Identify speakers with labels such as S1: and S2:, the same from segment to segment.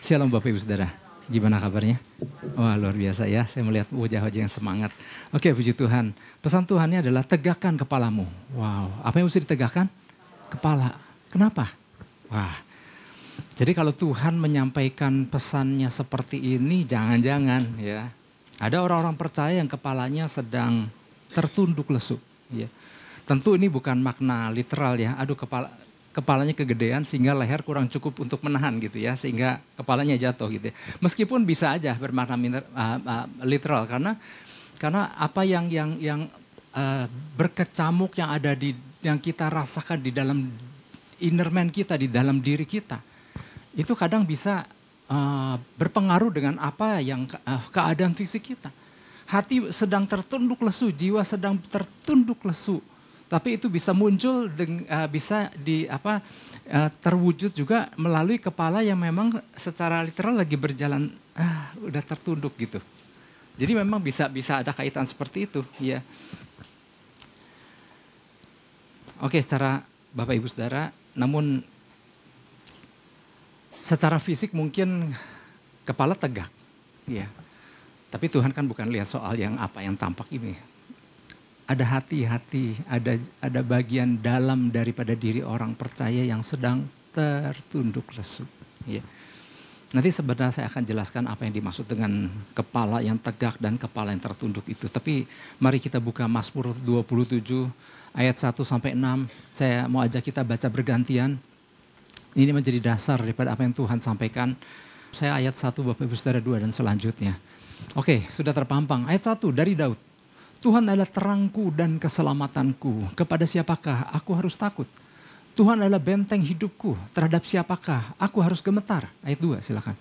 S1: Shalom Bapak Ibu Saudara, gimana kabarnya? Wah luar biasa ya, saya melihat wajah-wajah yang semangat. Oke puji Tuhan, pesan Tuhannya adalah tegakkan kepalamu. Wow, apa yang mesti ditegakkan? Kepala, kenapa? Wah, jadi kalau Tuhan menyampaikan pesannya seperti ini, jangan-jangan ya. Ada orang-orang percaya yang kepalanya sedang tertunduk lesu. Ya. Tentu ini bukan makna literal ya, aduh kepalanya kegedean sehingga leher kurang cukup untuk menahan gitu ya, sehingga kepalanya jatuh gitu ya. Meskipun bisa aja bermakna literal karena apa yang berkecamuk yang ada yang kita rasakan di dalam inner man kita, di dalam diri kita, itu kadang bisa berpengaruh dengan apa yang keadaan fisik kita. Hati sedang tertunduk lesu, jiwa sedang tertunduk lesu. Tapi itu bisa muncul, bisa terwujud juga melalui kepala yang memang secara literal lagi berjalan, udah tertunduk gitu. Jadi memang bisa ada kaitan seperti itu, ya. Oke, secara Bapak Ibu Saudara, namun secara fisik mungkin kepala tegak, ya. Tapi Tuhan kan bukan lihat soal yang apa yang tampak ini. Ada hati-hati, ada bagian dalam daripada diri orang percaya yang sedang tertunduk lesu. Ya. Nanti sebenarnya saya akan jelaskan apa yang dimaksud dengan kepala yang tegak dan kepala yang tertunduk itu. Tapi mari kita buka Mazmur 27 ayat 1 sampai 6. Saya mau ajak kita baca bergantian. Ini menjadi dasar daripada apa yang Tuhan sampaikan. Saya ayat 1 Bapak Ibu Saudara 2 dan selanjutnya. Oke, sudah terpampang. Ayat 1 dari Daud. Tuhan adalah terangku dan keselamatanku. Kepada siapakah aku harus takut? Tuhan adalah benteng hidupku. Terhadap siapakah aku harus gemetar? Ayat 2 silakan.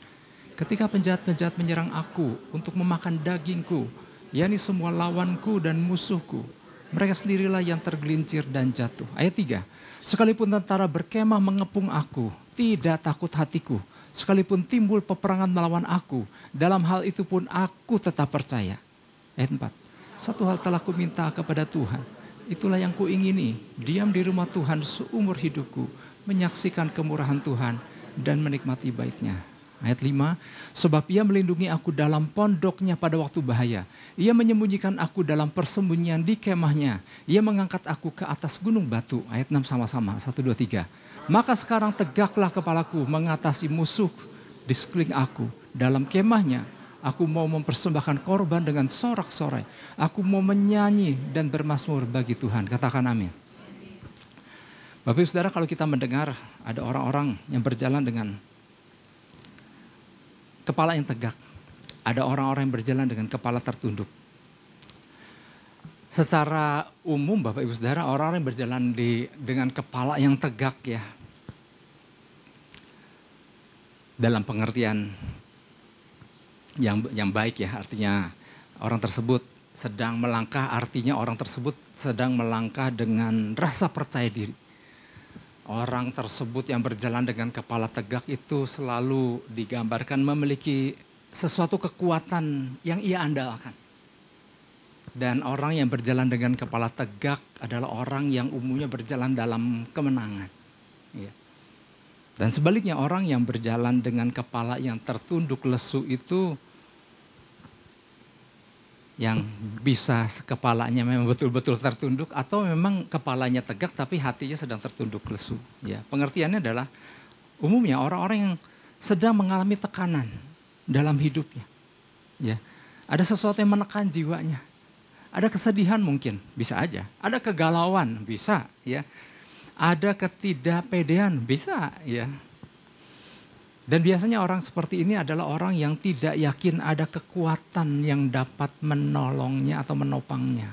S1: Ketika penjahat-penjahat menyerang aku untuk memakan dagingku, yakni semua lawanku dan musuhku, mereka sendirilah yang tergelincir dan jatuh. Ayat 3. Sekalipun tentara berkemah mengepung aku, tidak takut hatiku. Sekalipun timbul peperangan melawan aku, dalam hal itu pun aku tetap percaya. Ayat 4. Satu hal telah kuminta kepada Tuhan, itulah yang kuingini, diam di rumah Tuhan seumur hidupku, menyaksikan kemurahan Tuhan dan menikmati baiknya. Ayat 5, sebab ia melindungi aku dalam pondoknya pada waktu bahaya. Ia menyembunyikan aku dalam persembunyian di kemahnya. Ia mengangkat aku ke atas gunung batu. Ayat 6 sama-sama, 1, 2, 3. Maka sekarang tegaklah kepalaku mengatasi musuh di sekeliling aku. Dalam kemahnya, aku mau mempersembahkan korban dengan sorak-sorai. Aku mau menyanyi dan bermazmur bagi Tuhan. Katakan amin. Bapak Ibu Saudara, kalau kita mendengar ada orang-orang yang berjalan dengan kepala yang tegak. Ada orang-orang yang berjalan dengan kepala tertunduk. Secara umum Bapak Ibu Saudara, orang-orang yang berjalan dengan kepala yang tegak ya. Dalam pengertian yang baik ya, artinya orang tersebut sedang melangkah, artinya orang tersebut sedang melangkah dengan rasa percaya diri. Orang tersebut yang berjalan dengan kepala tegak itu selalu digambarkan memiliki sesuatu kekuatan yang ia andalkan. Dan orang yang berjalan dengan kepala tegak adalah orang yang umumnya berjalan dalam kemenangan. Ya. Dan sebaliknya orang yang berjalan dengan kepala yang tertunduk lesu itu yang bisa kepalanya memang betul-betul tertunduk atau memang kepalanya tegak tapi hatinya sedang tertunduk lesu. Ya, pengertiannya adalah umumnya orang-orang yang sedang mengalami tekanan dalam hidupnya. Ya, ada sesuatu yang menekan jiwanya. Ada kesedihan mungkin, bisa aja. Ada kegalauan, bisa. Ya. Ada ketidakpedean, bisa ya. Dan biasanya orang seperti ini adalah orang yang tidak yakin ada kekuatan yang dapat menolongnya atau menopangnya.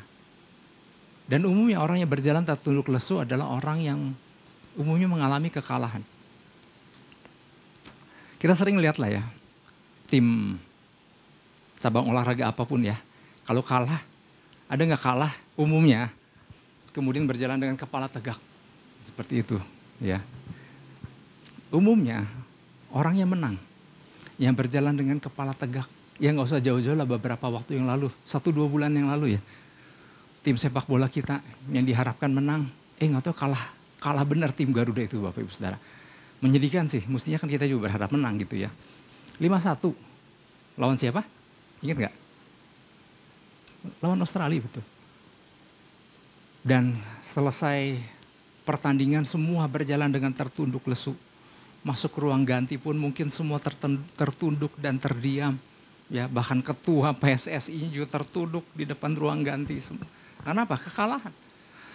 S1: Dan umumnya orang yang berjalan tertunduk lesu adalah orang yang umumnya mengalami kekalahan. Kita sering lihat lah ya, tim cabang olahraga apapun ya, kalau kalah, ada nggak kalah umumnya, kemudian berjalan dengan kepala tegak. Seperti itu ya. Umumnya orang yang menang, yang berjalan dengan kepala tegak. Ya nggak usah jauh-jauh lah, beberapa waktu yang lalu, 1-2 bulan yang lalu ya. Tim sepak bola kita yang diharapkan menang, nggak tahu kalah benar tim Garuda itu Bapak Ibu Saudara. Menyedihkan sih, mestinya kan kita juga berharap menang gitu ya. 5-1. Lawan siapa? Ingat nggak? Lawan Australia, betul. Dan selesai pertandingan semua berjalan dengan tertunduk lesu. Masuk ke ruang ganti pun mungkin semua tertunduk dan terdiam. Ya, bahkan ketua PSSI-nya juga tertunduk di depan ruang ganti. Karena apa? Kekalahan.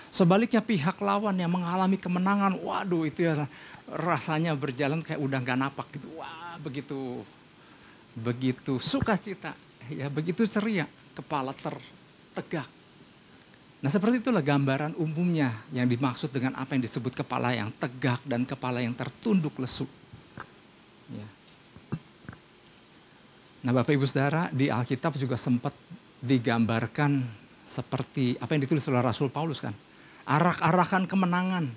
S1: Sebaliknya pihak lawan yang mengalami kemenangan, waduh itu ya rasanya berjalan kayak udah gak napak gitu. Wah, begitu sukacita, ya begitu ceria, kepala tertegak. Nah, seperti itulah gambaran umumnya yang dimaksud dengan apa yang disebut kepala yang tegak dan kepala yang tertunduk lesu. Ya. Nah, Bapak Ibu Saudara, di Alkitab juga sempat digambarkan seperti apa yang ditulis oleh Rasul Paulus kan. Arak-arakan kemenangan.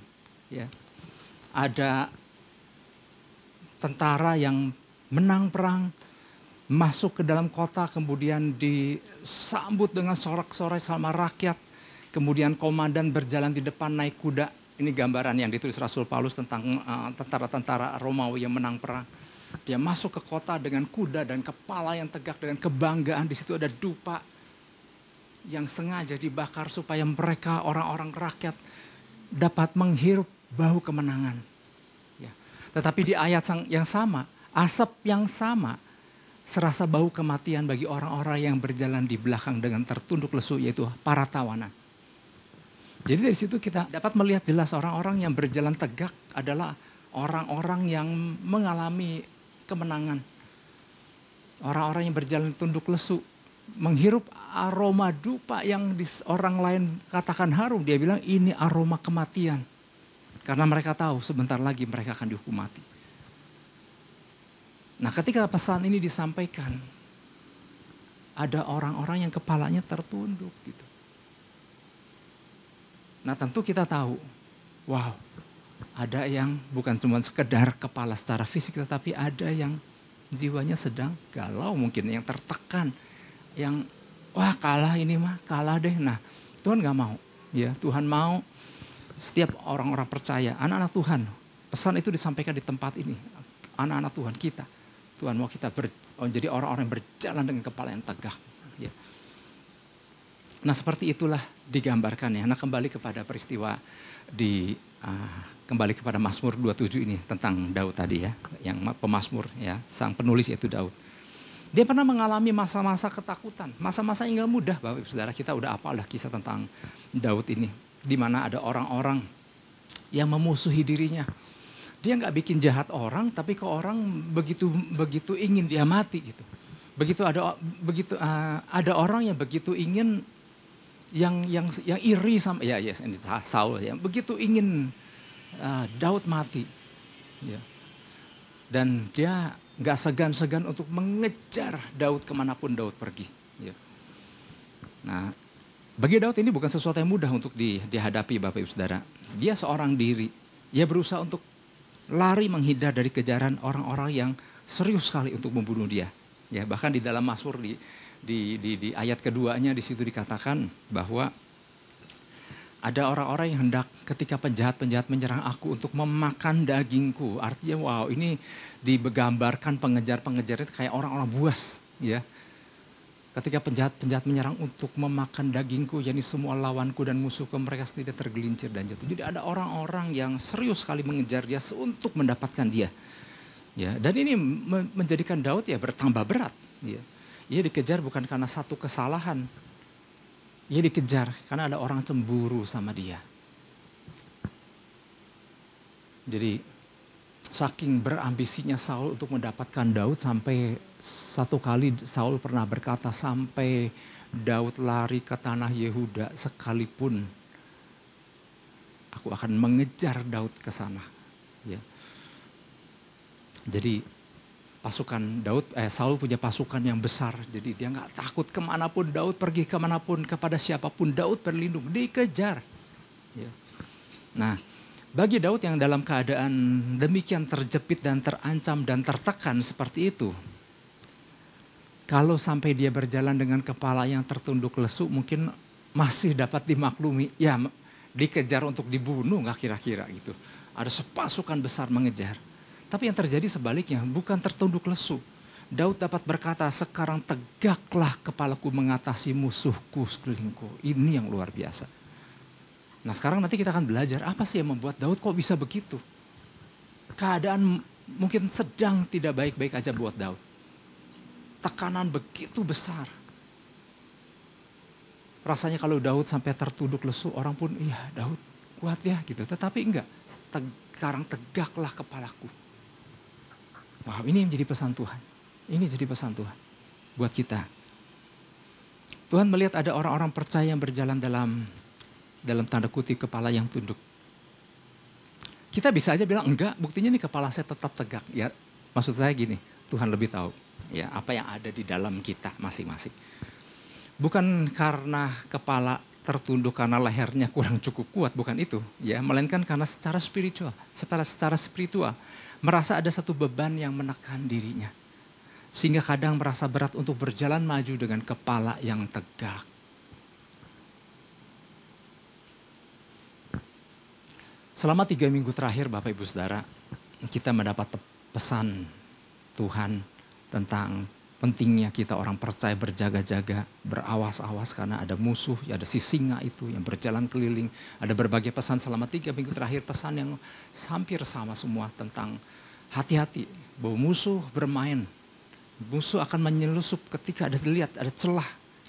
S1: Ya. Ada tentara yang menang perang, masuk ke dalam kota, kemudian disambut dengan sorak-sorai sama rakyat. Kemudian komandan berjalan di depan naik kuda. Ini gambaran yang ditulis Rasul Paulus tentang tentara-tentara Romawi yang menang perang. Dia masuk ke kota dengan kuda dan kepala yang tegak dengan kebanggaan. Di situ ada dupa yang sengaja dibakar supaya mereka orang-orang rakyat dapat menghirup bau kemenangan. Ya. Tetapi di ayat yang sama, asap yang sama, serasa bau kematian bagi orang-orang yang berjalan di belakang dengan tertunduk lesu, yaitu para tawanan. Jadi dari situ kita dapat melihat jelas orang-orang yang berjalan tegak adalah orang-orang yang mengalami kemenangan. Orang-orang yang berjalan tunduk lesu, menghirup aroma dupa yang orang lain katakan harum. Dia bilang ini aroma kematian. Karena mereka tahu sebentar lagi mereka akan dihukum mati. Nah, ketika pesan ini disampaikan, ada orang-orang yang kepalanya tertunduk gitu. Nah, tentu kita tahu, wow, ada yang bukan cuma sekedar kepala secara fisik, tetapi ada yang jiwanya sedang galau, mungkin yang tertekan, yang wah kalah ini mah, kalah deh. Nah, Tuhan gak mau, ya Tuhan mau setiap orang-orang percaya, anak-anak Tuhan, pesan itu disampaikan di tempat ini, anak-anak Tuhan kita. Tuhan mau kita jadi orang-orang yang berjalan dengan kepala yang tegak. Ya. Nah, seperti itulah digambarkan ya. Nah, kembali kepada peristiwa kembali kepada Mazmur 27 ini tentang Daud tadi ya, yang pemazmur ya, sang penulis yaitu Daud. Dia pernah mengalami masa-masa ketakutan, masa-masa yang gak mudah. Bapak Ibu Saudara, kita udah apalah kisah tentang Daud ini, di mana ada orang-orang yang memusuhi dirinya. Dia nggak bikin jahat orang, tapi ke orang begitu ingin dia mati gitu. Begitu ada orang yang begitu ingin yang iri sama ini Saul ya, begitu ingin Daud mati. Ya. Dan dia nggak segan-segan untuk mengejar Daud kemanapun Daud pergi. Ya. Nah, bagi Daud ini bukan sesuatu yang mudah untuk dihadapi Bapak Ibu Saudara. Dia seorang diri, dia berusaha untuk lari menghindar dari kejaran orang-orang yang serius sekali untuk membunuh dia. Ya, bahkan di dalam Mazmur di ayat keduanya di situ dikatakan bahwa ada orang-orang yang hendak ketika penjahat-penjahat menyerang aku untuk memakan dagingku. Artinya wow, ini digambarkan pengejar-pengejar itu kayak orang-orang buas ya. Ketika penjahat-penjahat menyerang untuk memakan dagingku, yakni semua lawanku dan musuhku, mereka tidak tergelincir dan jatuh. Jadi ada orang-orang yang serius sekali mengejar dia untuk mendapatkan dia. Ya, dan ini menjadikan Daud ya bertambah berat. Ya. Ia dikejar bukan karena satu kesalahan. Ia dikejar karena ada orang cemburu sama dia. Jadi saking berambisinya Saul untuk mendapatkan Daud, sampai satu kali Saul pernah berkata, sampai Daud lari ke tanah Yehuda sekalipun aku akan mengejar Daud ke sana. Ya. Jadi Saul punya pasukan yang besar, jadi dia nggak takut kemanapun Daud pergi, kemanapun kepada siapapun Daud berlindung, dikejar. Ya. Nah, bagi Daud yang dalam keadaan demikian terjepit dan terancam dan tertekan seperti itu, kalau sampai dia berjalan dengan kepala yang tertunduk lesu, mungkin masih dapat dimaklumi, ya dikejar untuk dibunuh nggak kira-kira gitu. Ada sepasukan besar mengejar. Tapi yang terjadi sebaliknya, bukan tertunduk lesu. Daud dapat berkata, sekarang tegaklah kepalaku mengatasi musuhku sekelilingku. Ini yang luar biasa. Nah sekarang nanti kita akan belajar apa sih yang membuat Daud kok bisa begitu. Keadaan mungkin sedang tidak baik-baik aja buat Daud. Tekanan begitu besar. Rasanya kalau Daud sampai tertunduk lesu, orang pun iya Daud kuat ya gitu. Tetapi enggak, sekarang tegaklah kepalaku. Wow, ini yang jadi pesan Tuhan. Ini jadi pesan Tuhan buat kita. Tuhan melihat ada orang-orang percaya yang berjalan dalam tanda kutip kepala yang tunduk. Kita bisa aja bilang enggak, buktinya nih kepala saya tetap tegak. Ya, maksud saya gini, Tuhan lebih tahu ya apa yang ada di dalam kita masing-masing. Bukan karena kepala tertunduk karena lehernya kurang cukup kuat, bukan itu, ya, melainkan karena secara spiritual, merasa ada satu beban yang menekan dirinya. Sehingga kadang merasa berat untuk berjalan maju dengan kepala yang tegak. Selama 3 minggu terakhir Bapak Ibu Saudara, kita mendapat pesan Tuhan tentang pentingnya kita orang percaya berjaga-jaga, berawas-awas karena ada musuh, ada si singa itu yang berjalan keliling. Ada berbagai pesan selama 3 minggu terakhir, pesan yang hampir sama semua tentang hati-hati bahwa musuh bermain. Musuh akan menyelusup ketika ada celah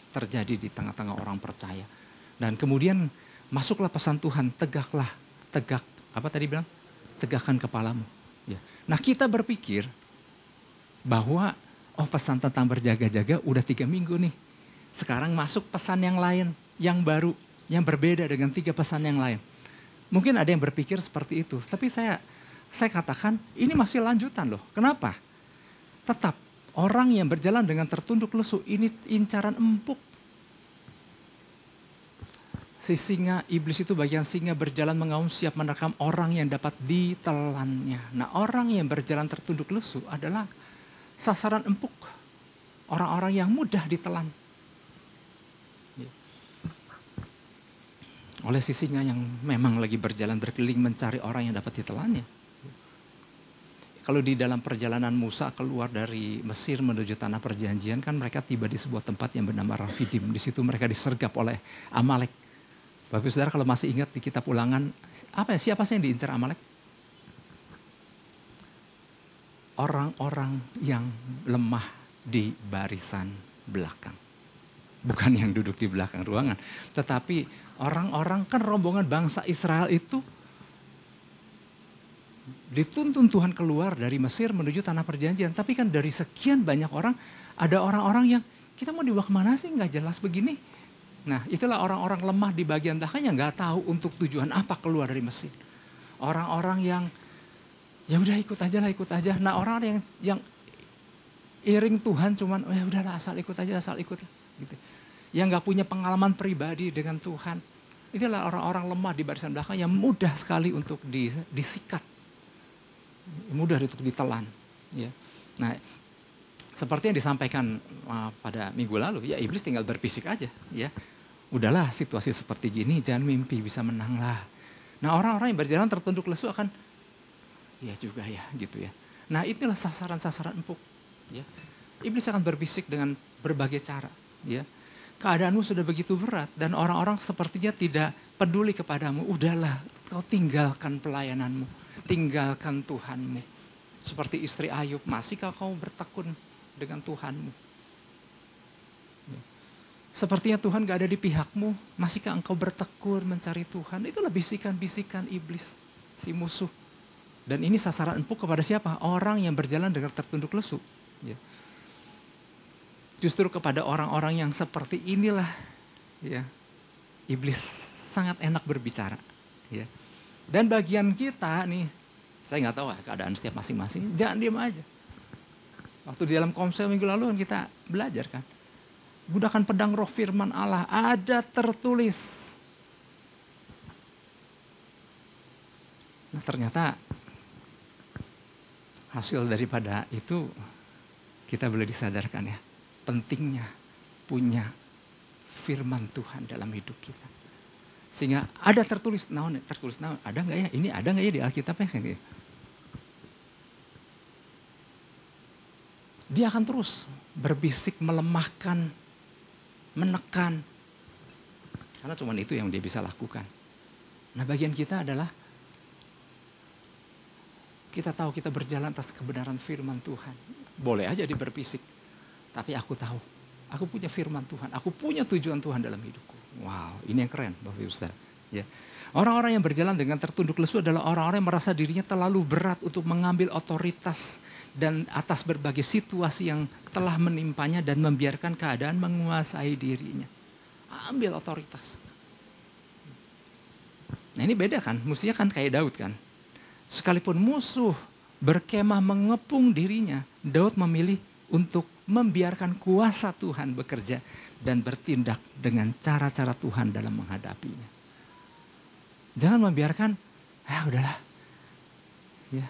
S1: terjadi di tengah-tengah orang percaya. Dan kemudian masuklah pesan Tuhan, tegak, apa tadi bilang? Tegakkan kepalamu. Ya. Nah kita berpikir bahwa pesan tentang berjaga-jaga udah 3 minggu nih. Sekarang masuk pesan yang lain, yang baru, yang berbeda dengan 3 pesan yang lain. Mungkin ada yang berpikir seperti itu, tapi saya katakan ini masih lanjutan loh. Kenapa? Tetap orang yang berjalan dengan tertunduk lesu ini incaran empuk. Si singa, iblis itu bagian singa berjalan mengaum siap menerkam orang yang dapat ditelannya. Nah orang yang berjalan tertunduk lesu adalah sasaran empuk. Orang-orang yang mudah ditelan. Oleh si singa yang memang lagi berjalan berkeliling mencari orang yang dapat ditelannya. Kalau di dalam perjalanan Musa keluar dari Mesir menuju tanah perjanjian, kan mereka tiba di sebuah tempat yang bernama Rafidim. Di situ mereka disergap oleh Amalek. Bapak Saudara kalau masih ingat di kitab Ulangan, siapa sih yang diincar Amalek? Orang-orang yang lemah di barisan belakang. Bukan yang duduk di belakang ruangan. Tetapi orang-orang, kan rombongan bangsa Israel itu dituntun Tuhan keluar dari Mesir menuju tanah perjanjian. Tapi kan dari sekian banyak orang, ada orang-orang yang kita mau dibawa kemana sih, nggak jelas begini. Nah itulah orang-orang lemah di bagian belakang yang nggak tahu untuk tujuan apa keluar dari Mesir. Orang-orang yang ya udah ikut aja. Nah orang-orang yang iring Tuhan cuman ya udahlah asal ikut gitu. Yang nggak punya pengalaman pribadi dengan Tuhan. Itulah orang-orang lemah di barisan belakang yang mudah sekali untuk disikat. Mudah untuk ditelan. Ya. Nah seperti yang disampaikan pada minggu lalu, ya iblis tinggal berbisik aja. Ya. Udahlah situasi seperti gini jangan mimpi bisa menang lah. Nah orang-orang yang berjalan tertunduk lesu akan ya juga ya gitu ya. Nah inilah sasaran-sasaran empuk. Ya. Iblis akan berbisik dengan berbagai cara. Ya. Keadaanmu sudah begitu berat dan orang-orang sepertinya tidak peduli kepadamu. Udahlah kau tinggalkan pelayananmu. Tinggalkan Tuhanmu. Seperti istri Ayub, masihkah kau bertekun dengan Tuhanmu? Ya. Sepertinya Tuhan gak ada di pihakmu. Masihkah engkau bertekun mencari Tuhan? Itulah bisikan-bisikan iblis, si musuh. Dan ini sasaran empuk kepada siapa? Orang yang berjalan dengan tertunduk lesu. Ya. Justru kepada orang-orang yang seperti inilah, ya, iblis sangat enak berbicara. Ya. Dan bagian kita nih, saya nggak tahu keadaan setiap masing-masing, jangan diam aja. Waktu di dalam komsel minggu lalu kita belajar kan, gunakan pedang roh firman Allah, ada tertulis. Nah ternyata hasil daripada itu kita boleh disadarkan ya, pentingnya punya firman Tuhan dalam hidup kita. Sehingga ada tertulis naon, ada nggak ya? Ini ada nggak ya di Alkitab ya? dia akan terus berbisik, melemahkan, menekan. Karena cuma itu yang dia bisa lakukan. Nah, bagian kita adalah kita tahu kita berjalan atas kebenaran firman Tuhan. Boleh aja dia berbisik, tapi aku tahu, aku punya firman Tuhan, aku punya tujuan Tuhan dalam hidupku. Wow, ini yang keren Bapak Ibu Saudara. Ya. Orang-orang yang berjalan dengan tertunduk lesu adalah orang-orang yang merasa dirinya terlalu berat untuk mengambil otoritas dan atas berbagai situasi yang telah menimpanya dan membiarkan keadaan menguasai dirinya. Ambil otoritas. Nah, ini beda kan, mestinya kan kayak Daud kan. Sekalipun musuh berkemah mengepung dirinya, Daud memilih untuk membiarkan kuasa Tuhan bekerja dan bertindak dengan cara-cara Tuhan dalam menghadapinya. Jangan membiarkan, udahlah, ya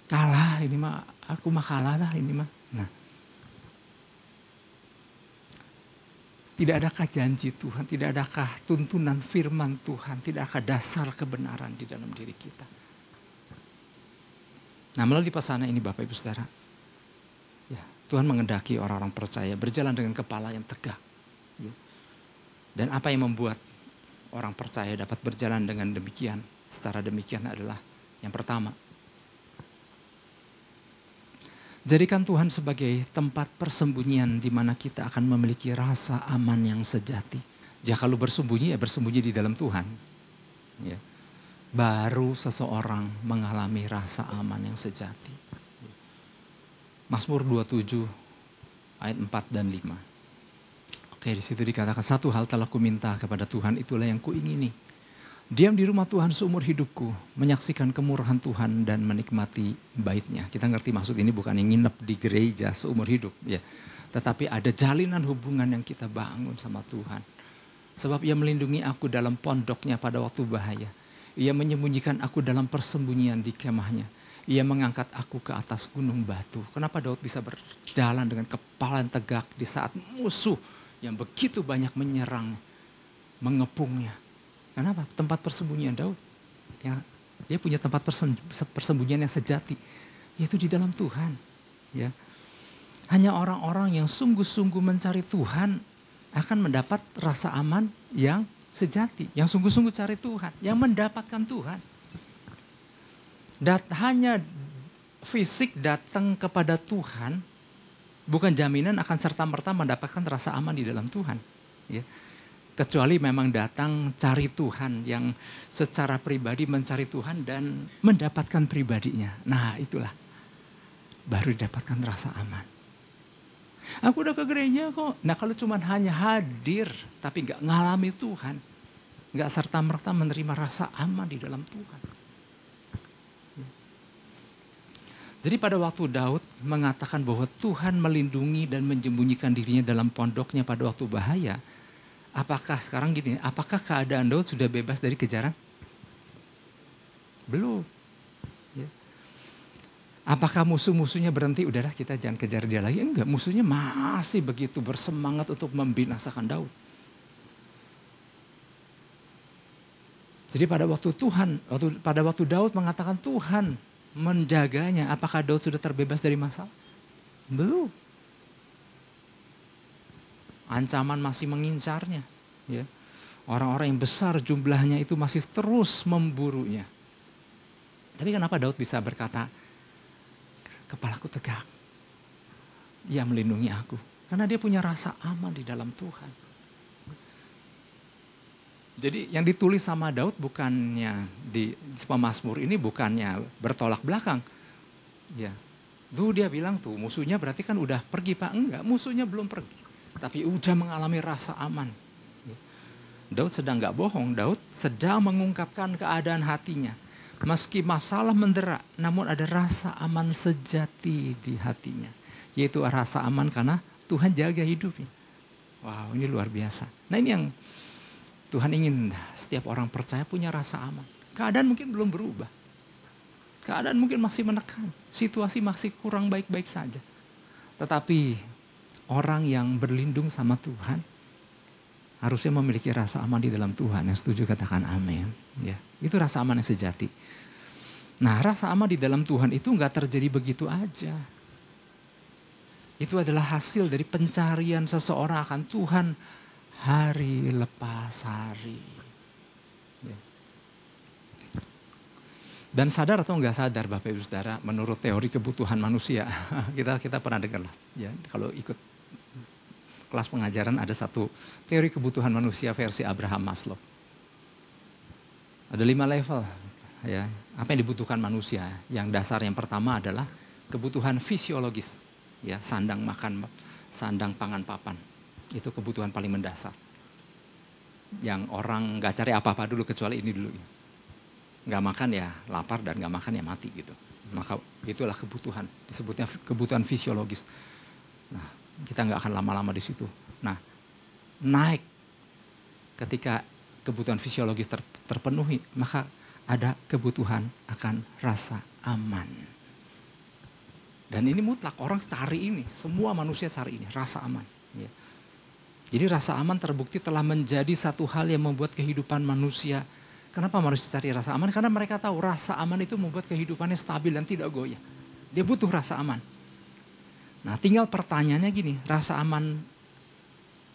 S1: kalah ini mah, aku mah kalah lah ini mah. Nah, tidak adakah janji Tuhan, tidak adakah tuntunan firman Tuhan, tidak adakah dasar kebenaran di dalam diri kita. Nah, melalui pesanan ini Bapak Ibu Saudara, ya, Tuhan mengendaki orang-orang percaya berjalan dengan kepala yang tegak. Ya. Dan apa yang membuat orang percaya dapat berjalan dengan demikian, secara demikian adalah yang pertama, jadikan Tuhan sebagai tempat persembunyian di mana kita akan memiliki rasa aman yang sejati. Jika lu bersembunyi, ya bersembunyi di dalam Tuhan. Ya. Baru seseorang mengalami rasa aman yang sejati. Mazmur 27 ayat 4 dan 5. Oke, di situ dikatakan, satu hal telah kuminta kepada Tuhan, itulah yang kuingini. Diam di rumah Tuhan seumur hidupku, menyaksikan kemurahan Tuhan dan menikmati bait-Nya. Kita ngerti maksud ini bukan yang nginep di gereja seumur hidup, ya. Tetapi ada jalinan hubungan yang kita bangun sama Tuhan. Sebab Ia melindungi aku dalam pondoknya pada waktu bahaya. Ia menyembunyikan aku dalam persembunyian di kemahnya. Ia mengangkat aku ke atas gunung batu. Kenapa Daud bisa berjalan dengan kepala yang tegak di saat musuh yang begitu banyak menyerang, mengepungnya? Kenapa? Tempat persembunyian Daud. Ya, dia punya tempat persembunyian yang sejati, yaitu di dalam Tuhan. Ya. Hanya orang-orang yang sungguh-sungguh mencari Tuhan akan mendapat rasa aman yang sejati, yang sungguh-sungguh cari Tuhan, yang mendapatkan Tuhan. Hanya fisik datang kepada Tuhan bukan jaminan akan serta-merta mendapatkan rasa aman di dalam Tuhan. Ya. Kecuali memang datang cari Tuhan yang secara pribadi mencari Tuhan dan mendapatkan pribadinya. Nah, itulah baru didapatkan rasa aman. Aku udah ke gereja kok. Nah, kalau cuma hanya hadir tapi gak ngalami Tuhan, gak serta-merta menerima rasa aman di dalam Tuhan. Jadi pada waktu Daud mengatakan bahwa Tuhan melindungi dan menyembunyikan dirinya dalam pondoknya pada waktu bahaya, apakah sekarang gini, apakah keadaan Daud sudah bebas dari kejaran? Belum. Ya. Apakah musuh-musuhnya berhenti, udahlah kita jangan kejar dia lagi? Enggak, musuhnya masih begitu bersemangat untuk membinasakan Daud. Jadi pada waktu Daud mengatakan Tuhan menjaganya, apakah Daud sudah terbebas dari masalah? Belum. Ancaman masih mengincarnya. Ya. Orang-orang yang besar jumlahnya itu masih terus memburunya. Tapi kenapa Daud bisa berkata, kepalaku tegak, Ia melindungi aku. Karena dia punya rasa aman di dalam Tuhan. Jadi yang ditulis sama Daud bukannya di pemazmur ini bukannya bertolak belakang. Ya, tuh dia bilang tuh musuhnya berarti kan udah pergi Pak. Enggak, musuhnya belum pergi. Tapi udah mengalami rasa aman. Daud sedang gak bohong, Daud sedang mengungkapkan keadaan hatinya. Meski masalah mendera, namun ada rasa aman sejati di hatinya. Yaitu rasa aman karena Tuhan jaga hidupnya. Wow, ini luar biasa. Nah, ini yang Tuhan ingin setiap orang percaya punya rasa aman. Keadaan mungkin belum berubah. Keadaan mungkin masih menekan. Situasi masih kurang baik-baik saja. Tetapi orang yang berlindung sama Tuhan harusnya memiliki rasa aman di dalam Tuhan. Yang setuju katakan amin. Ya, itu rasa aman yang sejati. Nah, rasa aman di dalam Tuhan itu nggak terjadi begitu aja. Itu adalah hasil dari pencarian seseorang akan Tuhan hari lepas hari. Ya. Dan sadar atau enggak sadar Bapak Ibu Saudara, menurut teori kebutuhan manusia, kita pernah dengar lah. Ya, kalau ikut kelas pengajaran ada satu teori kebutuhan manusia versi Abraham Maslow. Ada 5 level. Ya, apa yang dibutuhkan manusia? Yang dasar yang pertama adalah kebutuhan fisiologis. Ya, sandang makan, sandang pangan papan. Itu kebutuhan paling mendasar. Yang orang nggak cari apa-apa dulu kecuali ini dulu. Nggak makan ya lapar dan nggak makan ya mati gitu. Maka itulah kebutuhan. Disebutnya kebutuhan fisiologis. Nah, kita nggak akan lama-lama di situ. Nah, naik ketika kebutuhan fisiologis terpenuhi, maka ada kebutuhan akan rasa aman. Dan ini mutlak, orang cari ini, semua manusia cari ini, rasa aman. Ya. Jadi rasa aman terbukti telah menjadi satu hal yang membuat kehidupan manusia. Kenapa manusia cari rasa aman? Karena mereka tahu rasa aman itu membuat kehidupannya stabil dan tidak goyah. Dia butuh rasa aman. Nah, tinggal pertanyaannya gini, rasa aman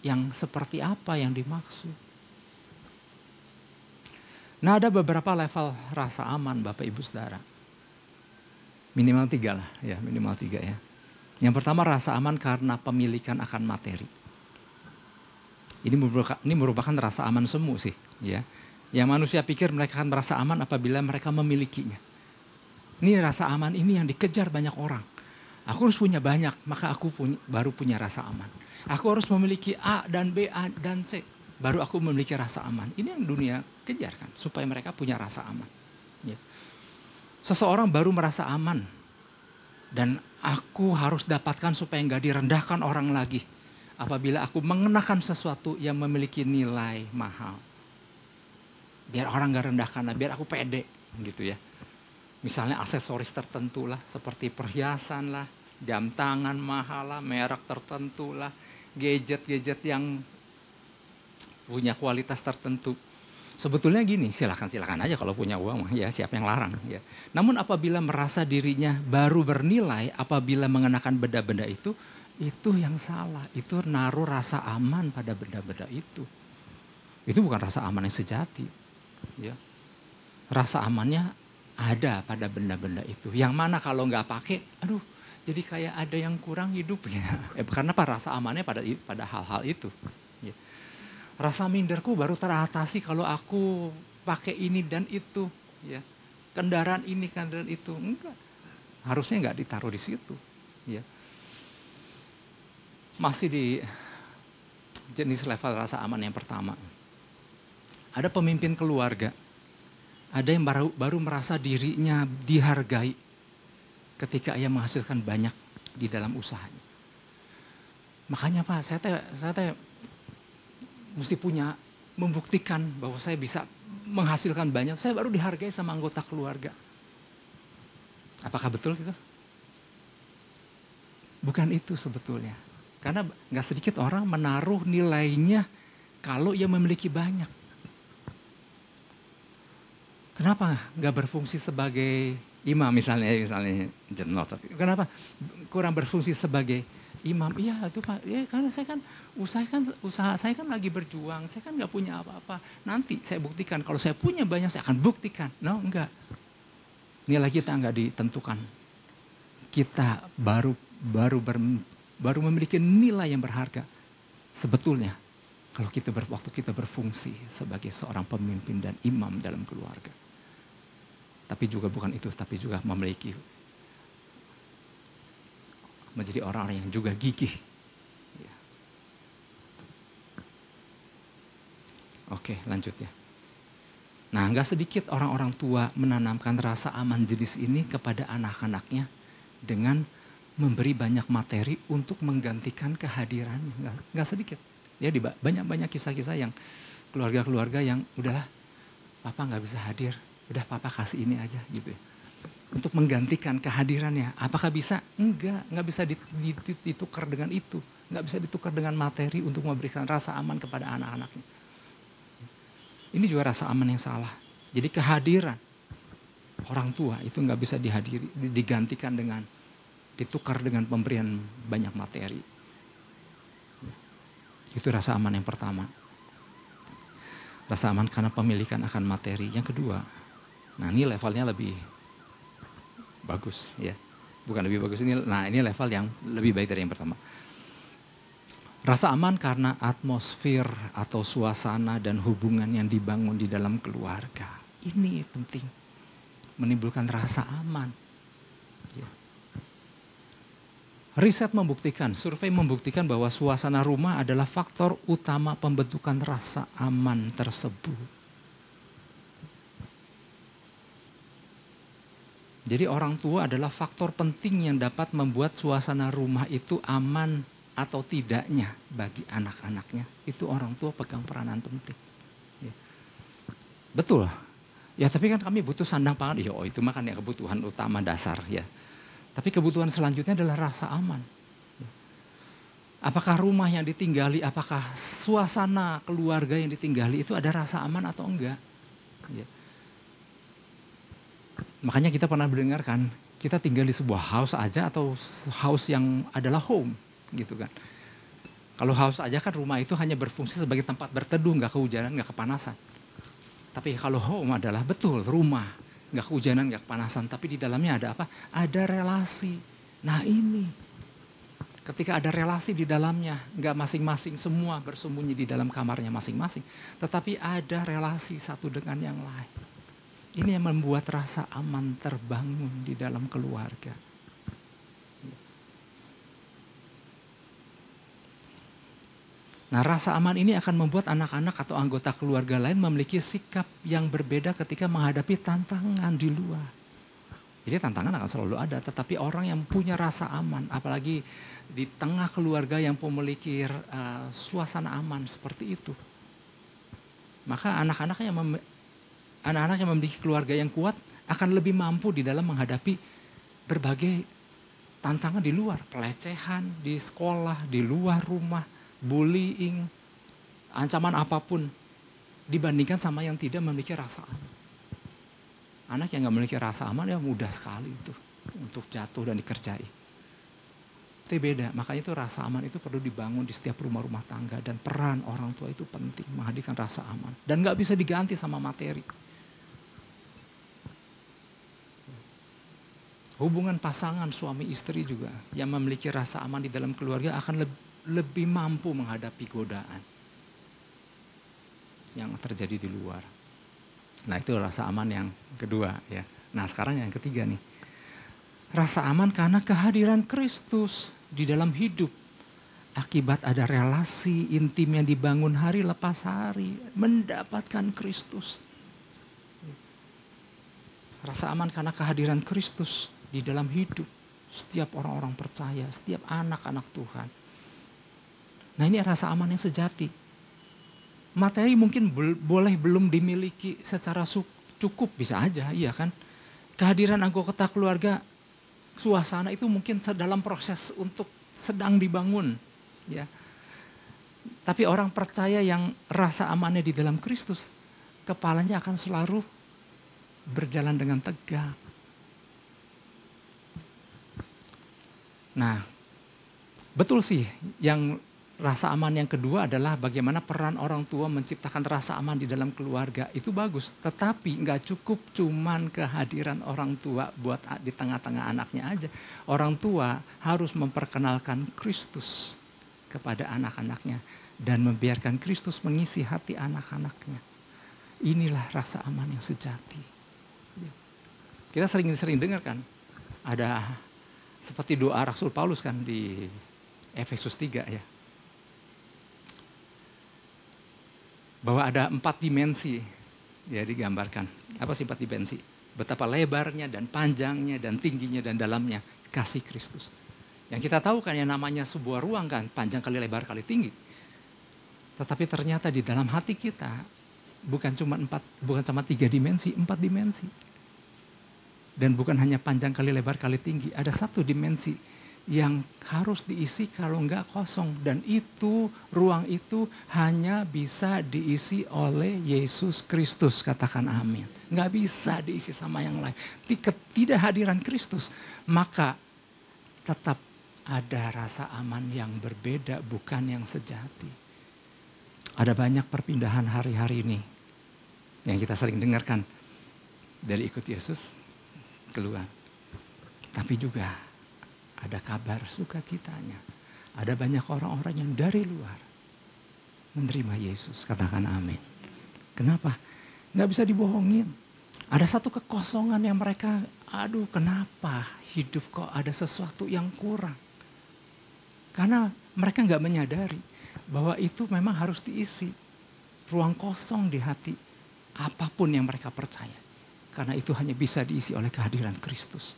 S1: yang seperti apa yang dimaksud? Nah, ada beberapa level rasa aman Bapak Ibu Saudara. Minimal 3 lah, ya minimal 3 ya. Yang pertama rasa aman karena pemilikan akan materi. Ini merupakan rasa aman semu sih, ya. Yang manusia pikir mereka akan merasa aman apabila mereka memilikinya. Ini rasa aman ini yang dikejar banyak orang. Aku harus punya banyak, maka aku baru punya rasa aman. Aku harus memiliki A dan B, A dan C, baru aku memiliki rasa aman. Ini yang dunia kejar kan, supaya mereka punya rasa aman. Ya. Seseorang baru merasa aman dan aku harus dapatkan supaya nggak direndahkan orang lagi. Apabila aku mengenakan sesuatu yang memiliki nilai mahal. Biar orang nggak rendahkan, biar aku pede gitu ya. Misalnya aksesoris tertentu lah, seperti perhiasan lah, jam tangan mahal lah, merek tertentu lah, gadget-gadget yang punya kualitas tertentu. Sebetulnya gini, silakan aja kalau punya uang, ya siapa yang larang. Ya. Namun apabila merasa dirinya baru bernilai, apabila mengenakan benda-benda itu yang salah. Itu naruh rasa aman pada benda-benda itu. Itu bukan rasa aman yang sejati. Ya. Rasa amannya ada pada benda-benda itu. Yang mana kalau nggak pakai, aduh, jadi kayak ada yang kurang hidupnya. Karena apa? Rasa amannya pada hal-hal itu. Ya. Rasa minderku baru teratasi kalau aku pakai ini dan itu, ya. Kendaraan ini, kendaraan itu, enggak. Harusnya enggak ditaruh di situ, ya. Masih di jenis level rasa aman yang pertama. Ada pemimpin keluarga. Ada yang baru merasa dirinya dihargai ketika ia menghasilkan banyak di dalam usahanya. Makanya Pak, saya mesti membuktikan bahwa saya bisa menghasilkan banyak. Saya baru dihargai sama anggota keluarga. Apakah betul itu? Bukan itu sebetulnya. Karena gak sedikit orang menaruh nilainya kalau ia memiliki banyak. Kenapa gak berfungsi sebagai imam misalnya kenapa kurang berfungsi sebagai imam? Iya itu Pak, ya karena saya kan usaha saya kan lagi berjuang, saya kan nggak punya apa-apa. Nanti saya buktikan kalau saya punya banyak saya akan buktikan. No, enggak. Nilai kita nggak ditentukan. Kita baru memiliki nilai yang berharga. Sebetulnya kalau waktu kita berfungsi sebagai seorang pemimpin dan imam dalam keluarga. Tapi juga bukan itu, tapi juga menjadi orang-orang yang juga gigih. Ya. Oke, lanjut ya. Nah, gak sedikit orang-orang tua menanamkan rasa aman jenis ini kepada anak-anaknya dengan memberi banyak materi untuk menggantikan kehadirannya. Gak sedikit. Ya, banyak kisah-kisah yang keluarga-keluarga yang udahlah, papa gak bisa hadir. Udah papa kasih ini aja gitu ya. Untuk menggantikan kehadirannya. Apakah bisa? Enggak bisa ditukar dengan itu. Enggak bisa ditukar dengan materi untuk memberikan rasa aman kepada anak-anaknya. Ini juga rasa aman yang salah. Jadi kehadiran orang tua itu enggak bisa digantikan dengan ditukar dengan pemberian banyak materi. Itu rasa aman yang pertama. Rasa aman karena pemilikan akan materi. Yang kedua, nah ini levelnya lebih bagus ya. Bukan lebih bagus, ini level yang lebih baik dari yang pertama. Rasa aman karena atmosfer atau suasana dan hubungan yang dibangun di dalam keluarga. Ini penting, menimbulkan rasa aman. Ya. Riset membuktikan, survei membuktikan bahwa suasana rumah adalah faktor utama pembentukan rasa aman tersebut. Jadi orang tua adalah faktor penting yang dapat membuat suasana rumah itu aman atau tidaknya bagi anak-anaknya. Itu orang tua pegang peranan penting. Ya. Betul. Ya tapi kan kami butuh sandang pangan. Ya, itu mah kan ya kebutuhan utama dasar ya. Tapi kebutuhan selanjutnya adalah rasa aman. Ya. Apakah rumah yang ditinggali, apakah suasana keluarga yang ditinggali itu ada rasa aman atau enggak? Ya. Makanya kita pernah mendengarkan, kita tinggal di sebuah house aja atau house yang adalah home gitu kan. Kalau house aja kan rumah itu hanya berfungsi sebagai tempat berteduh, nggak kehujanan, nggak kepanasan. Tapi kalau home adalah betul rumah, nggak kehujanan, nggak kepanasan. Tapi di dalamnya ada apa? Ada relasi. Nah ini, ketika ada relasi di dalamnya, nggak masing-masing semua bersembunyi di dalam kamarnya masing-masing. Tetapi ada relasi satu dengan yang lain. Ini yang membuat rasa aman terbangun di dalam keluarga. Nah, rasa aman ini akan membuat anak-anak atau anggota keluarga lain memiliki sikap yang berbeda ketika menghadapi tantangan di luar. Jadi tantangan akan selalu ada, tetapi orang yang punya rasa aman, apalagi di tengah keluarga yang memiliki suasana aman seperti itu, maka anak-anak yang memiliki keluarga yang kuat akan lebih mampu di dalam menghadapi berbagai tantangan di luar. Pelecehan di sekolah, di luar rumah, bullying, ancaman apapun. Dibandingkan sama yang tidak memiliki rasa aman. Anak yang gak memiliki rasa aman ya mudah sekali itu untuk jatuh dan dikerjai. Itu beda, makanya itu rasa aman itu perlu dibangun di setiap rumah-rumah tangga. Dan peran orang tua itu penting menghadirkan rasa aman. Dan gak bisa diganti sama materi. Hubungan pasangan suami istri juga yang memiliki rasa aman di dalam keluarga akan lebih mampu menghadapi godaan yang terjadi di luar. Nah itu rasa aman yang kedua ya. Nah sekarang yang ketiga nih. Rasa aman karena kehadiran Kristus di dalam hidup. Akibat ada relasi intim yang dibangun hari lepas hari. Mendapatkan Kristus. Rasa aman karena kehadiran Kristus di dalam hidup setiap orang-orang percaya, setiap anak-anak Tuhan. Nah ini rasa aman yang sejati. Materi mungkin boleh belum dimiliki secara cukup, bisa aja, iya kan. Kehadiran anggota keluarga, suasana itu mungkin dalam proses untuk sedang dibangun. Ya. Tapi orang percaya yang rasa amannya di dalam Kristus, kepalanya akan selalu berjalan dengan tegak. Nah, betul sih yang rasa aman yang kedua adalah bagaimana peran orang tua menciptakan rasa aman di dalam keluarga. Itu bagus, tetapi nggak cukup cuman kehadiran orang tua buat di tengah-tengah anaknya aja. Orang tua harus memperkenalkan Kristus kepada anak-anaknya dan membiarkan Kristus mengisi hati anak-anaknya. Inilah rasa aman yang sejati. Kita sering dengar kan, ada seperti doa Rasul Paulus kan di Efesus 3 ya. Bahwa ada 4 dimensi ya digambarkan. Apa sih 4 dimensi? Betapa lebarnya dan panjangnya dan tingginya dan dalamnya kasih Kristus. Yang kita tahu kan yang namanya sebuah ruang kan, panjang kali lebar kali tinggi. Tetapi ternyata di dalam hati kita bukan sama 3 dimensi, 4 dimensi. Dan bukan hanya panjang kali lebar kali tinggi, ada 1 dimensi yang harus diisi kalau enggak kosong. Dan itu, ruang itu hanya bisa diisi oleh Yesus Kristus, katakan amin. Enggak bisa diisi sama yang lain. Tidak hadiran Kristus, maka tetap ada rasa aman yang berbeda, bukan yang sejati. Ada banyak perpindahan hari-hari ini yang kita sering dengarkan dari ikut Yesus keluar. Tapi juga ada kabar sukacitanya. Ada banyak orang-orang yang dari luar menerima Yesus. Katakan amin. Kenapa? Nggak bisa dibohongin. Ada satu kekosongan yang mereka, aduh kenapa hidup kok ada sesuatu yang kurang. Karena mereka nggak menyadari bahwa itu memang harus diisi. Ruang kosong di hati apapun yang mereka percaya. Karena itu hanya bisa diisi oleh kehadiran Kristus.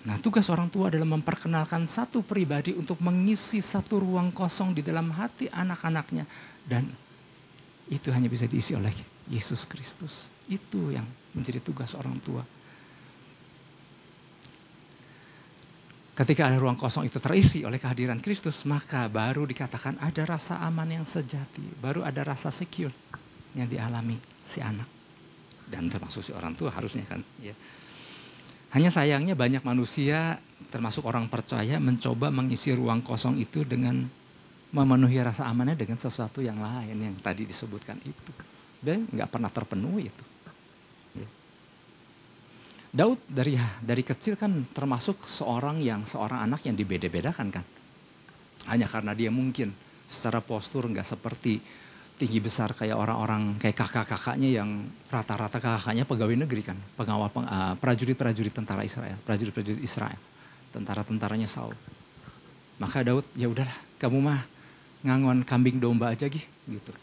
S1: Nah, tugas orang tua adalah memperkenalkan satu pribadi untuk mengisi satu ruang kosong di dalam hati anak-anaknya. Dan itu hanya bisa diisi oleh Yesus Kristus. Itu yang menjadi tugas orang tua. Ketika ada ruang kosong itu terisi oleh kehadiran Kristus, maka baru dikatakan ada rasa aman yang sejati. Baru ada rasa secure yang dialami si anak. Dan termasuk si orang tua harusnya kan. Ya. Hanya sayangnya banyak manusia termasuk orang percaya mencoba mengisi ruang kosong itu dengan memenuhi rasa amannya dengan sesuatu yang lain yang tadi disebutkan itu. Dan gak pernah terpenuhi itu. Ya. Daud dari kecil kan termasuk seorang anak yang dibeda-bedakan kan. Hanya karena dia mungkin secara postur gak seperti tinggi besar kayak orang-orang kayak kakak-kakaknya yang rata-rata kakaknya pegawai negeri kan, pengawal prajurit-prajurit tentara Israel, prajurit-prajurit Israel, tentara-tentaranya Saul. Maka Daud, ya udahlah, kamu mah ngangon kambing domba aja gitu.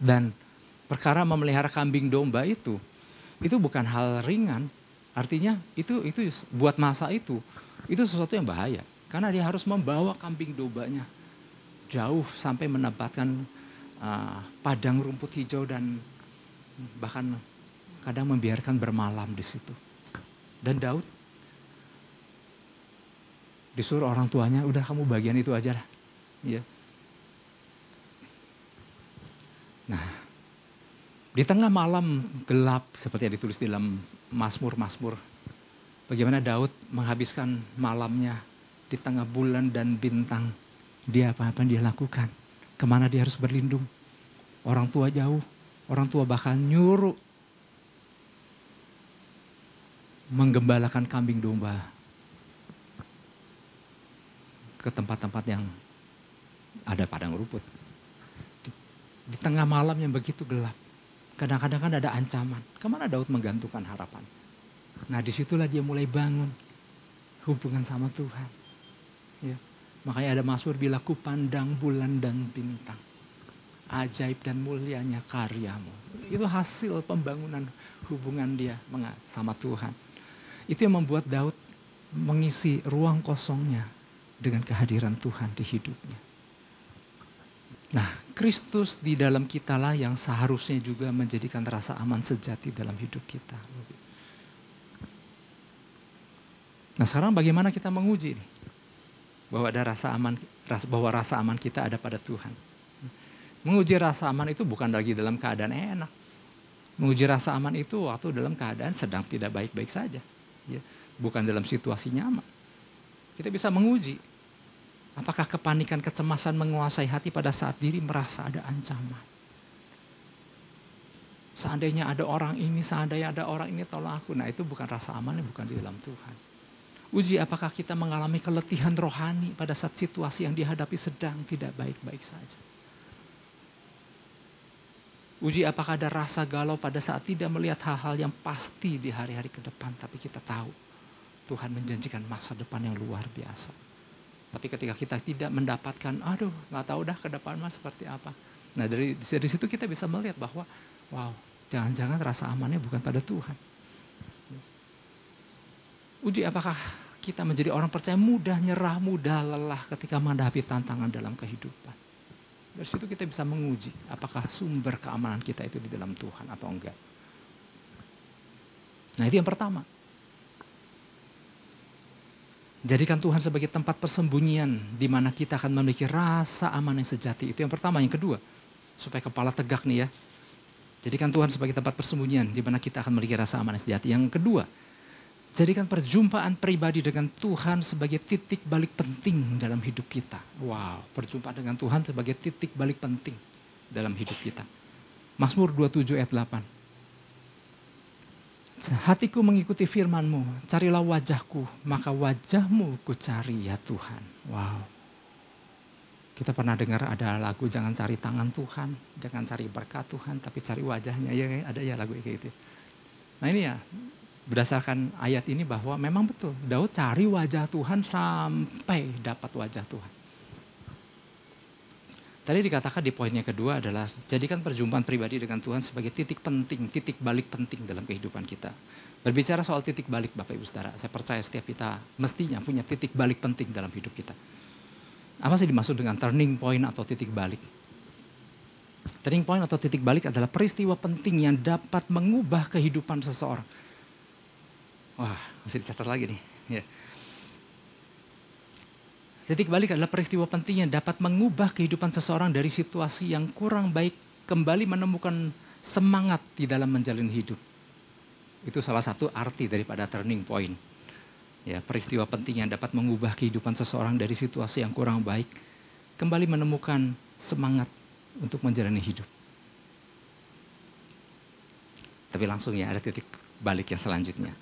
S1: Dan perkara memelihara kambing domba itu bukan hal ringan. Artinya itu buat masa itu sesuatu yang bahaya, karena dia harus membawa kambing dombanya jauh sampai menempatkan padang rumput hijau dan bahkan kadang membiarkan bermalam di situ. Dan Daud disuruh orang tuanya, udah kamu bagian itu aja lah. Ya. Nah, di tengah malam gelap seperti yang ditulis di dalam Mazmur, bagaimana Daud menghabiskan malamnya di tengah bulan dan bintang. Dia apa-apa yang dia lakukan. Kemana dia harus berlindung. Orang tua jauh. Orang tua bahkan nyuruh menggembalakan kambing domba ke tempat-tempat yang ada padang rumput. Di tengah malam yang begitu gelap. Kadang-kadang kan ada ancaman. Kemana Daud menggantungkan harapan? Nah, disitulah dia mulai bangun hubungan sama Tuhan. Ya. Makanya ada Mazmur, bila ku pandang bulan dan bintang, ajaib dan mulianya karyamu. Itu hasil pembangunan hubungan dia sama Tuhan. Itu yang membuat Daud mengisi ruang kosongnya dengan kehadiran Tuhan di hidupnya. Nah, Kristus di dalam kita lah yang seharusnya juga menjadikan rasa aman sejati dalam hidup kita. Nah, sekarang bagaimana kita menguji nih? Bahwa ada rasa aman kita ada pada Tuhan. Menguji rasa aman itu bukan lagi dalam keadaan enak. Menguji rasa aman itu waktu dalam keadaan sedang tidak baik-baik saja. Ya, bukan dalam situasi nyaman. Kita bisa menguji. Apakah kepanikan, kecemasan menguasai hati pada saat diri merasa ada ancaman. Seandainya ada orang ini tolong aku. Nah, itu bukan rasa aman, bukan di dalam Tuhan. Uji apakah kita mengalami keletihan rohani pada saat situasi yang dihadapi sedang tidak baik-baik saja. Uji apakah ada rasa galau pada saat tidak melihat hal-hal yang pasti di hari-hari ke depan. Tapi kita tahu Tuhan menjanjikan masa depan yang luar biasa. Tapi ketika kita tidak mendapatkan, gak tahu dah ke depan mah seperti apa. Nah dari situ kita bisa melihat bahwa wow, jangan-jangan rasa amannya bukan pada Tuhan. Uji apakah kita menjadi orang percaya mudah nyerah, mudah lelah ketika menghadapi tantangan dalam kehidupan. Dari situ kita bisa menguji apakah sumber keamanan kita itu di dalam Tuhan atau enggak. Nah, itu yang pertama. Jadikan Tuhan sebagai tempat persembunyian di mana kita akan memiliki rasa aman yang sejati. Itu yang pertama. Yang kedua, supaya kepala tegak nih ya. Jadikan Tuhan sebagai tempat persembunyian di mana kita akan memiliki rasa aman yang sejati. Yang kedua, Jadikan perjumpaan pribadi dengan Tuhan sebagai titik balik penting dalam hidup kita. Wow, perjumpaan dengan Tuhan sebagai titik balik penting dalam hidup kita. Mazmur 27 ayat 8. Hatiku mengikuti firman-Mu, carilah wajahku, maka wajah-Mu ku cari ya Tuhan. Wow. Kita pernah dengar ada lagu jangan cari tangan Tuhan, jangan cari berkat Tuhan, tapi cari wajahnya. Ya, ada ya lagu kayak gitu. Nah ini ya, berdasarkan ayat ini bahwa memang betul, Daud cari wajah Tuhan sampai dapat wajah Tuhan. Tadi dikatakan di poinnya kedua adalah jadikan perjumpaan pribadi dengan Tuhan sebagai titik penting, titik balik penting dalam kehidupan kita. Berbicara soal titik balik Bapak Ibu Saudara, saya percaya setiap kita mestinya punya titik balik penting dalam hidup kita. Apa sih dimaksud dengan turning point atau titik balik? Turning point atau titik balik adalah peristiwa penting yang dapat mengubah kehidupan seseorang. Wah, masih dicatat lagi nih. Ya. Titik balik adalah peristiwa penting yang dapat mengubah kehidupan seseorang dari situasi yang kurang baik kembali menemukan semangat di dalam menjalani hidup. Itu salah satu arti daripada turning point. Ya, peristiwa penting yang dapat mengubah kehidupan seseorang dari situasi yang kurang baik kembali menemukan semangat untuk menjalani hidup. Tapi langsung ya ada titik balik yang selanjutnya.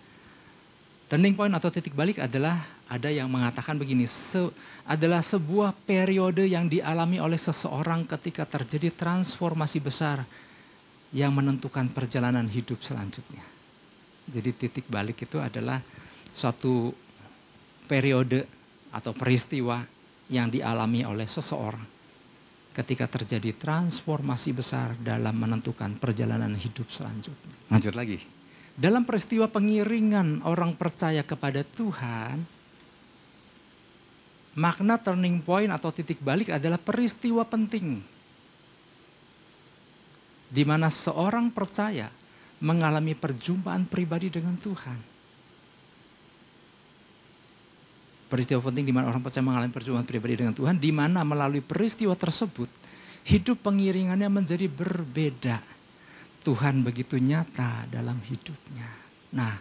S1: Turning point atau titik balik adalah ada yang mengatakan begini, adalah sebuah periode yang dialami oleh seseorang ketika terjadi transformasi besar yang menentukan perjalanan hidup selanjutnya. Jadi titik balik itu adalah suatu periode atau peristiwa yang dialami oleh seseorang ketika terjadi transformasi besar dalam menentukan perjalanan hidup selanjutnya. Lanjut lagi. Dalam peristiwa pengiringan orang percaya kepada Tuhan, makna turning point atau titik balik adalah peristiwa penting di mana seorang percaya mengalami perjumpaan pribadi dengan Tuhan. Peristiwa penting di mana orang percaya mengalami perjumpaan pribadi dengan Tuhan, di mana melalui peristiwa tersebut hidup pengiringannya menjadi berbeda. Tuhan begitu nyata dalam hidupnya. Nah,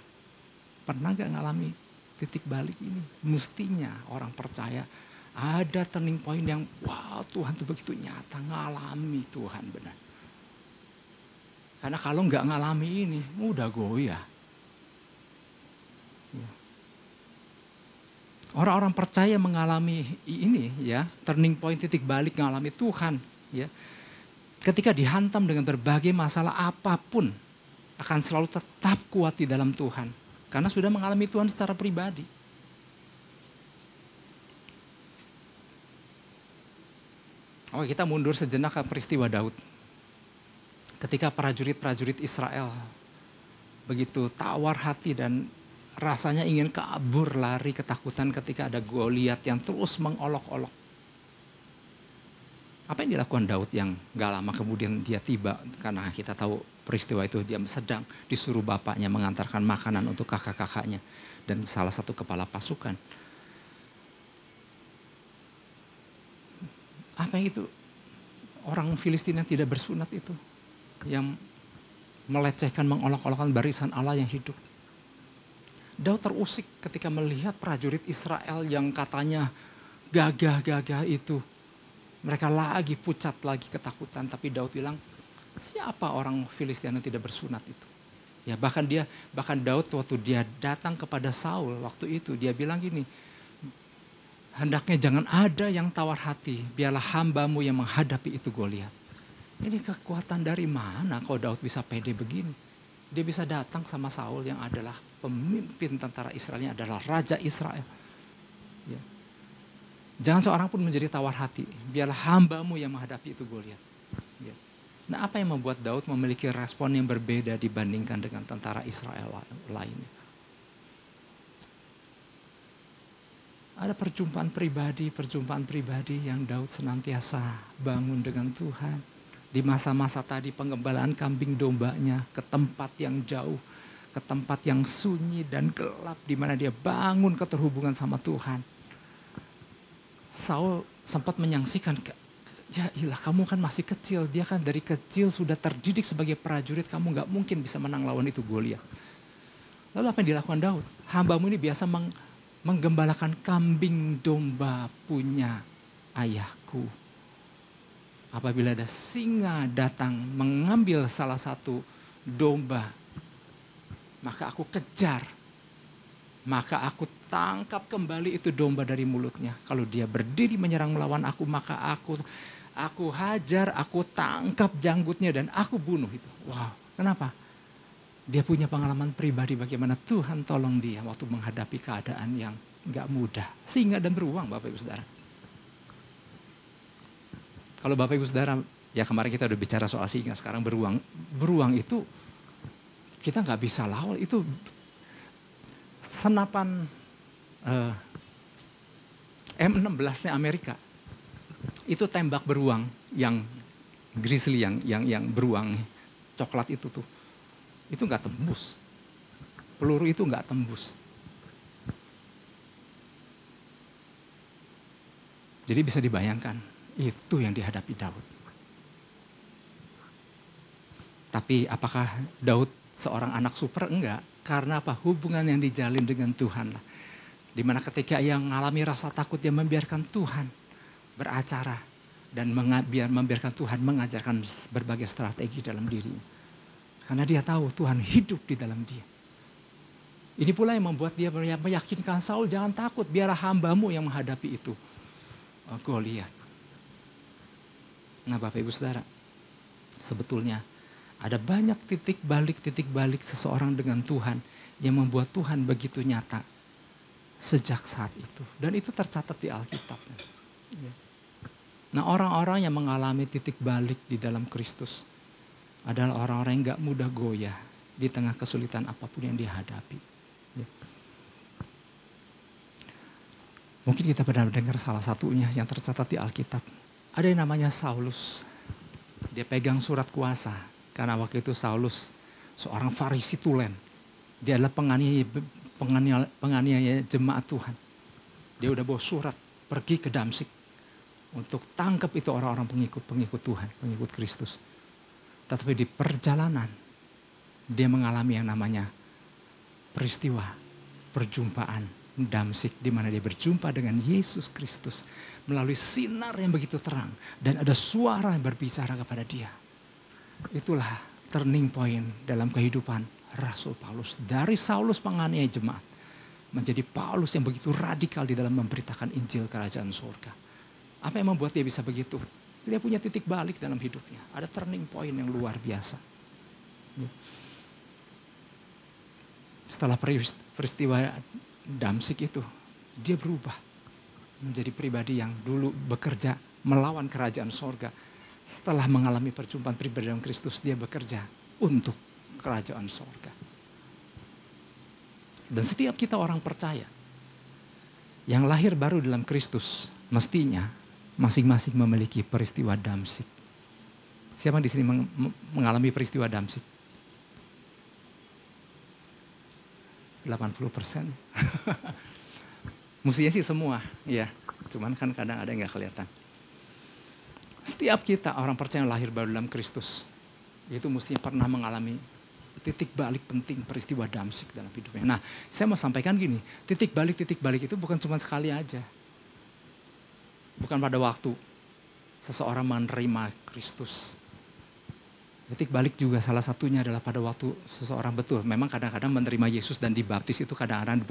S1: pernah gak ngalami titik balik ini? Mestinya orang percaya ada turning point yang wow, Tuhan tuh begitu nyata, ngalami Tuhan benar. Karena kalau gak ngalami ini, udah goyah. Orang-orang percaya mengalami ini ya, turning point titik balik mengalami Tuhan ya. Ketika dihantam dengan berbagai masalah apapun, akan selalu tetap kuat di dalam Tuhan. Karena sudah mengalami Tuhan secara pribadi. Oke, kita mundur sejenak ke peristiwa Daud. Ketika prajurit-prajurit Israel begitu tawar hati dan rasanya ingin kabur lari ketakutan ketika ada Goliat yang terus mengolok-olok. Apa yang dilakukan Daud yang gak lama kemudian dia tiba, karena kita tahu peristiwa itu dia sedang disuruh bapaknya mengantarkan makanan untuk kakak-kakaknya dan salah satu kepala pasukan. Apa yang itu? Orang Filistin yang tidak bersunat itu, yang melecehkan, mengolok-olokkan barisan Allah yang hidup. Daud terusik ketika melihat prajurit Israel yang katanya gagah-gagah itu. Mereka lagi pucat, lagi ketakutan. Tapi Daud bilang, siapa orang Filistin yang tidak bersunat itu? Ya bahkan Daud waktu dia datang kepada Saul waktu itu, dia bilang gini, hendaknya jangan ada yang tawar hati, biarlah hambamu yang menghadapi itu Goliat. Ini kekuatan dari mana kok Daud bisa pede begini? Dia bisa datang sama Saul yang adalah pemimpin tentara Israel, adalah Raja Israel. Ya. Jangan seorang pun menjadi tawar hati. Biarlah hambamu yang menghadapi itu Goliat. Ya. Nah, apa yang membuat Daud memiliki respon yang berbeda dibandingkan dengan tentara Israel lainnya? Ada perjumpaan pribadi yang Daud senantiasa bangun dengan Tuhan. Di masa-masa tadi penggembalaan kambing dombanya ke tempat yang jauh, ke tempat yang sunyi dan gelap, di mana dia bangun keterhubungan sama Tuhan. Saul sempat menyaksikan, ya ilah kamu kan masih kecil, dia kan dari kecil sudah terdidik sebagai prajurit, kamu gak mungkin bisa menang lawan itu Goliat. Lalu apa yang dilakukan Daud? Hambamu ini biasa menggembalakan kambing domba punya ayahku. Apabila ada singa datang mengambil salah satu domba, maka aku kejar. Maka aku tangkap kembali itu domba dari mulutnya. Kalau dia berdiri menyerang melawan aku, maka aku hajar, aku tangkap janggutnya dan aku bunuh itu. Wow, kenapa? Dia punya pengalaman pribadi bagaimana Tuhan tolong dia waktu menghadapi keadaan yang gak mudah. Singa dan beruang, Bapak Ibu Saudara. Kalau Bapak Ibu Saudara, ya kemarin kita udah bicara soal singa, sekarang beruang. Beruang itu kita gak bisa lawan, itu senapan M16-nya Amerika. Itu tembak beruang yang grizzly, yang beruang coklat itu tuh. Itu nggak tembus. Peluru itu nggak tembus. Jadi bisa dibayangkan, itu yang dihadapi Daud. Tapi apakah Daud seorang anak super? Enggak. Karena apa? Hubungan yang dijalin dengan Tuhan lah. Dimana ketika ia mengalami rasa takut, dia membiarkan Tuhan beracara. Dan membiarkan Tuhan mengajarkan berbagai strategi dalam dirinya. Karena dia tahu Tuhan hidup di dalam dia. Ini pula yang membuat dia meyakinkan Saul, jangan takut, biarlah hambamu yang menghadapi itu. Goliat. Nah Bapak Ibu Saudara, sebetulnya ada banyak titik balik seseorang dengan Tuhan yang membuat Tuhan begitu nyata sejak saat itu. Dan itu tercatat di Alkitab. Nah orang-orang yang mengalami titik balik di dalam Kristus adalah orang-orang yang gak mudah goyah di tengah kesulitan apapun yang dihadapi. Ya. Mungkin kita pernah mendengar salah satunya yang tercatat di Alkitab. Ada yang namanya Saulus. Dia pegang surat kuasa. Karena waktu itu Saulus seorang Farisi tulen. Dia adalah penganiaya jemaat Tuhan. Dia udah bawa surat pergi ke Damsyik untuk tangkap itu orang-orang pengikut Tuhan, pengikut Kristus. Tetapi di perjalanan dia mengalami yang namanya peristiwa perjumpaan Damsyik, di mana dia berjumpa dengan Yesus Kristus melalui sinar yang begitu terang dan ada suara yang berbicara kepada dia. Itulah turning point dalam kehidupan Rasul Paulus, dari Saulus penganiaya jemaat menjadi Paulus yang begitu radikal di dalam memberitakan Injil Kerajaan Surga. Apa yang membuat dia bisa begitu? Dia punya titik balik dalam hidupnya. Ada turning point yang luar biasa. Setelah peristiwa Damsyik itu, dia berubah menjadi pribadi yang dulu bekerja melawan kerajaan sorga. Setelah mengalami perjumpaan pribadi dengan Kristus, dia bekerja untuk kerajaan sorga. Dan setiap kita orang percaya yang lahir baru dalam Kristus, mestinya masing-masing memiliki peristiwa Damsyik. Siapa di sini mengalami peristiwa Damsyik? 80%. Mestinya sih semua, ya. Cuman kan kadang ada yang nggak kelihatan. Setiap kita orang percaya yang lahir baru dalam Kristus, itu mestinya pernah mengalami titik balik penting peristiwa Damsyik dalam hidupnya. Nah, saya mau sampaikan gini, titik balik itu bukan cuma sekali aja. Bukan pada waktu seseorang menerima Kristus. Titik balik juga salah satunya adalah pada waktu seseorang betul. Memang kadang-kadang menerima Yesus dan dibaptis itu kadang-kadang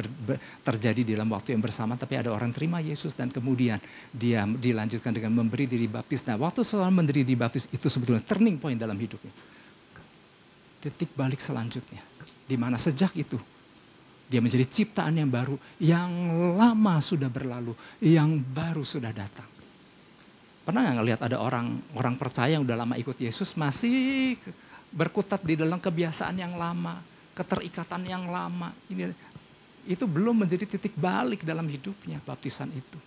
S1: terjadi dalam waktu yang bersama. Tapi ada orang terima Yesus dan kemudian dia dilanjutkan dengan memberi diri baptis. Nah waktu seseorang memberi diri baptis itu sebetulnya turning point dalam hidupnya. Titik balik selanjutnya. Di mana sejak itu dia menjadi ciptaan yang baru, yang lama sudah berlalu, yang baru sudah datang. Pernah nggak ngelihat ada orang percaya yang udah lama ikut Yesus masih berkutat di dalam kebiasaan yang lama, keterikatan yang lama. Itu belum menjadi titik balik dalam hidupnya, baptisan itu.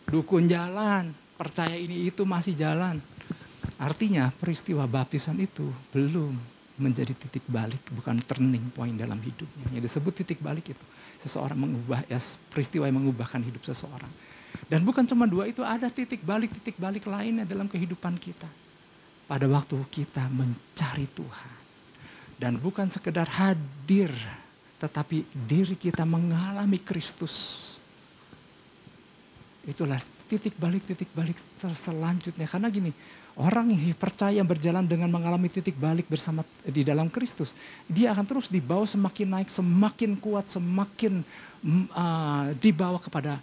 S1: Dukun jalan, percaya ini itu masih jalan. Artinya peristiwa baptisan itu belum menjadi titik balik, bukan turning point dalam hidupnya. Yang disebut titik balik itu seseorang mengubah, ya peristiwa yang mengubahkan hidup seseorang. Dan bukan cuma dua itu, ada titik balik lainnya dalam kehidupan kita. Pada waktu kita mencari Tuhan. Dan bukan sekedar hadir tetapi diri kita mengalami Kristus. Itulah titik balik selanjutnya. Karena gini, orang yang percaya berjalan dengan mengalami titik balik bersama di dalam Kristus, dia akan terus dibawa semakin naik, semakin kuat, semakin dibawa kepada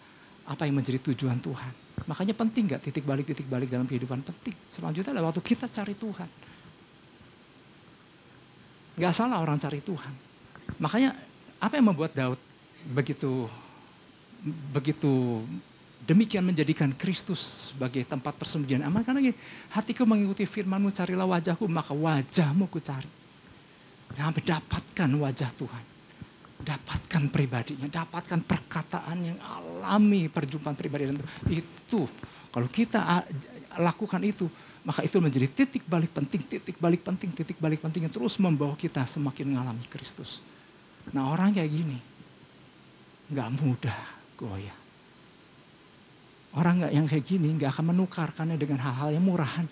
S1: apa yang menjadi tujuan Tuhan. Makanya penting gak titik balik dalam kehidupan? Penting. Selanjutnya adalah waktu kita cari Tuhan. Gak salah orang cari Tuhan. Makanya apa yang membuat Daud begitu demikian menjadikan Kristus sebagai tempat persembunyian aman? Karena gini, hatiku mengikuti firman-Mu, carilah wajahku, maka wajah-Mu ku cari. Sampai dapatkan wajah Tuhan. Dapatkan pribadinya, dapatkan perkataan yang alami, perjumpaan pribadi. Dan itu, kalau kita lakukan itu, maka itu menjadi titik balik penting yang terus membawa kita semakin mengalami Kristus. Nah, orang kayak gini, gak mudah goyah. Orang yang kayak gini gak akan menukarkannya dengan hal-hal yang murahan.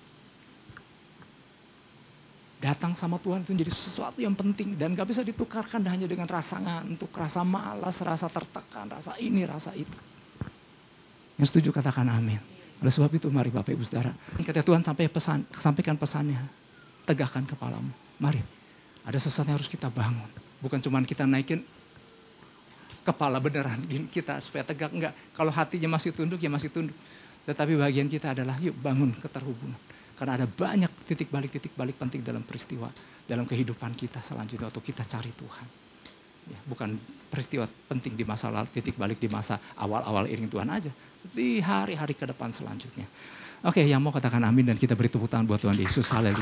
S1: Datang sama Tuhan itu menjadi sesuatu yang penting dan gak bisa ditukarkan hanya dengan rasa ngantuk, rasa malas, rasa tertekan, rasa ini, rasa itu. Yang setuju katakan amin. Oleh sebab itu mari Bapak Ibu Saudara, kata Tuhan sampaikan pesannya, tegakkan kepalamu. Mari, ada sesuatu yang harus kita bangun. Bukan cuma kita naikin kepala beneran kita supaya tegak, enggak. Kalau hatinya masih tunduk ya masih tunduk. Tetapi bagian kita adalah yuk bangun keterhubungan. Karena ada banyak titik balik penting dalam peristiwa, dalam kehidupan kita selanjutnya waktu kita cari Tuhan. Ya, bukan peristiwa penting di masa lalu, titik balik di masa awal-awal iring Tuhan aja. Di hari-hari ke depan selanjutnya. Oke, yang mau katakan amin dan kita beri tepuk tangan buat Tuhan Yesus. Haleluya.